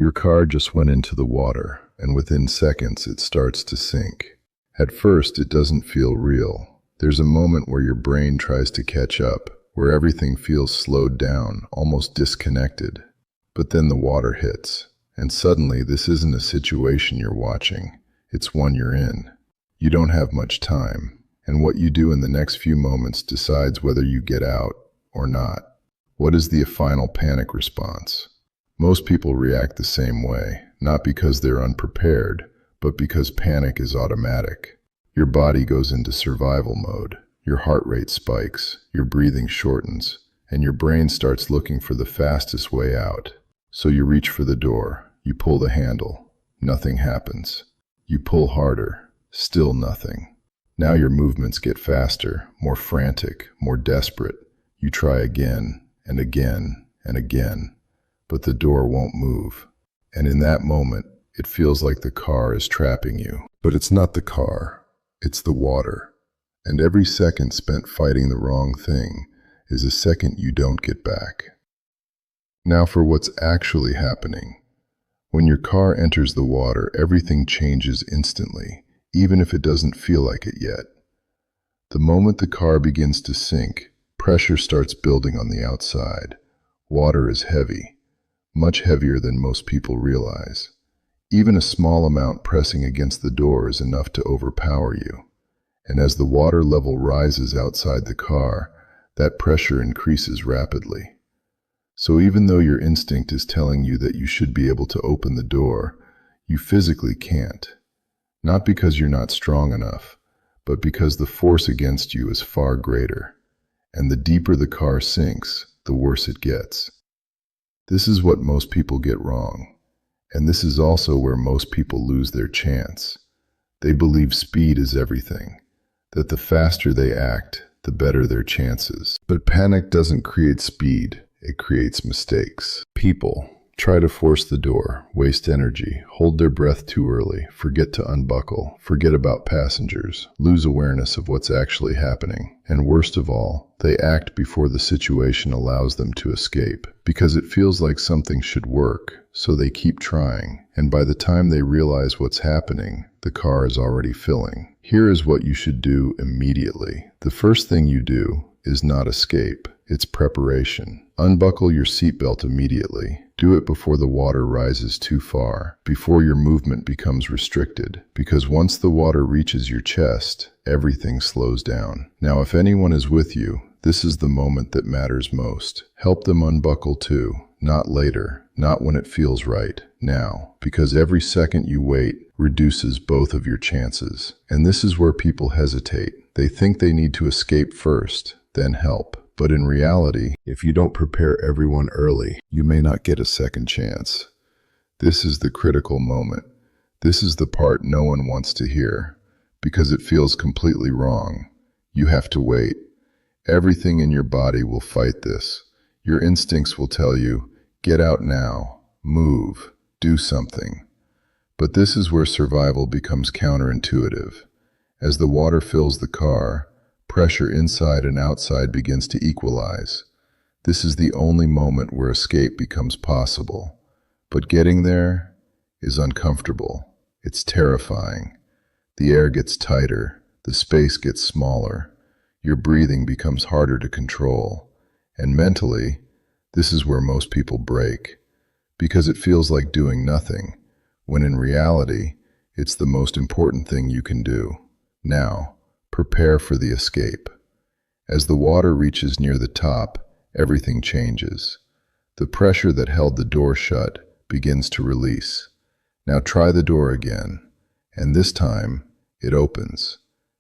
Your car just went into the water, and within seconds it starts to sink. At first, it doesn't feel real. There's a moment where your brain tries to catch up, where everything feels slowed down, almost disconnected. But then the water hits, and suddenly this isn't a situation you're watching, it's one you're in. You don't have much time, and what you do in the next few moments decides whether you get out or not. What is the final panic response? Most people react the same way, not because they're unprepared, but because panic is automatic. Your body goes into survival mode, your heart rate spikes, your breathing shortens, and your brain starts looking for the fastest way out. So you reach for the door, you pull the handle, nothing happens. You pull harder, still nothing. Now your movements get faster, more frantic, more desperate. You try again, and again, and again, but the door won't move. And in that moment, it feels like the car is trapping you. But it's not the car, it's the water. And every second spent fighting the wrong thing is a second you don't get back. Now for what's actually happening. When your car enters the water, everything changes instantly, even if it doesn't feel like it yet. The moment the car begins to sink, pressure starts building on the outside. Water is heavy, much heavier than most people realize. Even a small amount pressing against the door is enough to overpower you. And as the water level rises outside the car, that pressure increases rapidly. So even though your instinct is telling you that you should be able to open the door, you physically can't. Not because you're not strong enough, but because the force against you is far greater. And the deeper the car sinks, the worse it gets. This is what most people get wrong. And this is also where most people lose their chance. They believe speed is everything, that the faster they act, the better their chances. But panic doesn't create speed, it creates mistakes. People try to force the door, waste energy, hold their breath too early, forget to unbuckle, forget about passengers, lose awareness of what's actually happening. And worst of all, they act before the situation allows them to escape, because it feels like something should work, so they keep trying. And by the time they realize what's happening, the car is already filling. Here is what you should do immediately. The first thing you do is not escape, it's preparation. Unbuckle your seatbelt immediately. Do it before the water rises too far, before your movement becomes restricted, because once the water reaches your chest, everything slows down. Now, if anyone is with you, this is the moment that matters most. Help them unbuckle too, not later, not when it feels right, now, because every second you wait reduces both of your chances. And this is where people hesitate. They think they need to escape first, then help. But in reality, if you don't prepare everyone early, you may not get a second chance. This is the critical moment. This is the part no one wants to hear, because it feels completely wrong. You have to wait. Everything in your body will fight this. Your instincts will tell you, get out now, move, do something. But this is where survival becomes counterintuitive. As the water fills the car, pressure inside and outside begins to equalize. This is the only moment where escape becomes possible. But getting there is uncomfortable. It's terrifying. The air gets tighter, the space gets smaller, your breathing becomes harder to control. And mentally, this is where most people break, because it feels like doing nothing, when in reality, it's the most important thing you can do. Now, prepare for the escape. As the water reaches near the top, everything changes. The pressure that held the door shut begins to release. Now try the door again, and this time it opens.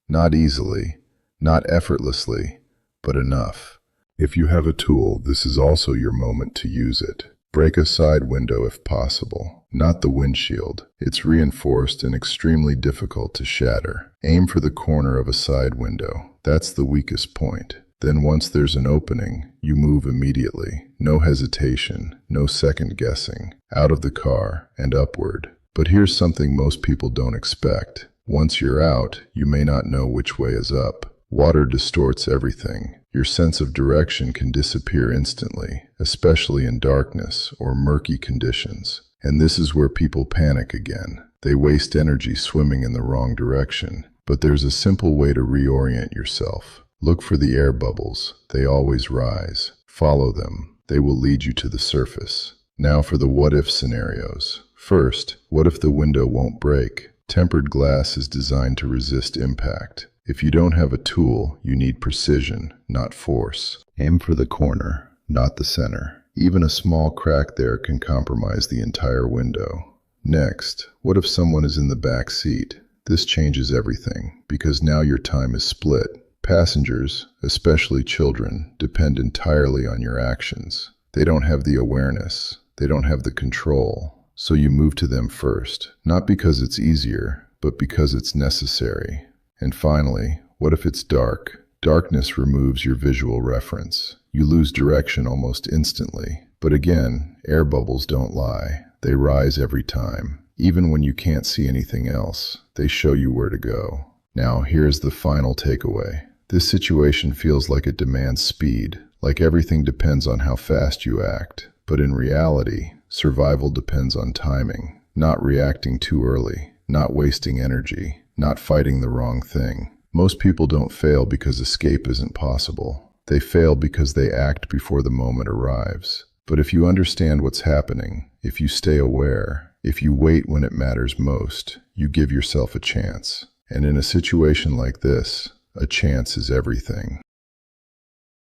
Not easily, not effortlessly, but enough. If you have a tool, this is also your moment to use it. Break a side window if possible, not the windshield. It's reinforced and extremely difficult to shatter. Aim for the corner of a side window. That's the weakest point. Then once there's an opening, you move immediately. No hesitation, no second guessing. Out of the car and upward. But here's something most people don't expect. Once you're out, you may not know which way is up. Water distorts everything. Your sense of direction can disappear instantly, especially in darkness or murky conditions. And this is where people panic again. They waste energy swimming in the wrong direction. But there's a simple way to reorient yourself. Look for the air bubbles. They always rise. Follow them. They will lead you to the surface. Now for the what-if scenarios. First, what if the window won't break? Tempered glass is designed to resist impact. If you don't have a tool, you need precision, not force. Aim for the corner, not the center. Even a small crack there can compromise the entire window. Next, what if someone is in the back seat? This changes everything, because now your time is split. Passengers, especially children, depend entirely on your actions. They don't have the awareness. They don't have the control. So you move to them first, not because it's easier, but because it's necessary. And finally, what if it's dark? Darkness removes your visual reference. You lose direction almost instantly. But again, air bubbles don't lie. They rise every time. Even when you can't see anything else, they show you where to go. Now, here's the final takeaway. This situation feels like it demands speed, like everything depends on how fast you act. But in reality, survival depends on timing, not reacting too early, not wasting energy, not fighting the wrong thing. Most people don't fail because escape isn't possible. They fail because they act before the moment arrives. But if you understand what's happening, if you stay aware, if you wait when it matters most, you give yourself a chance. And in a situation like this, a chance is everything.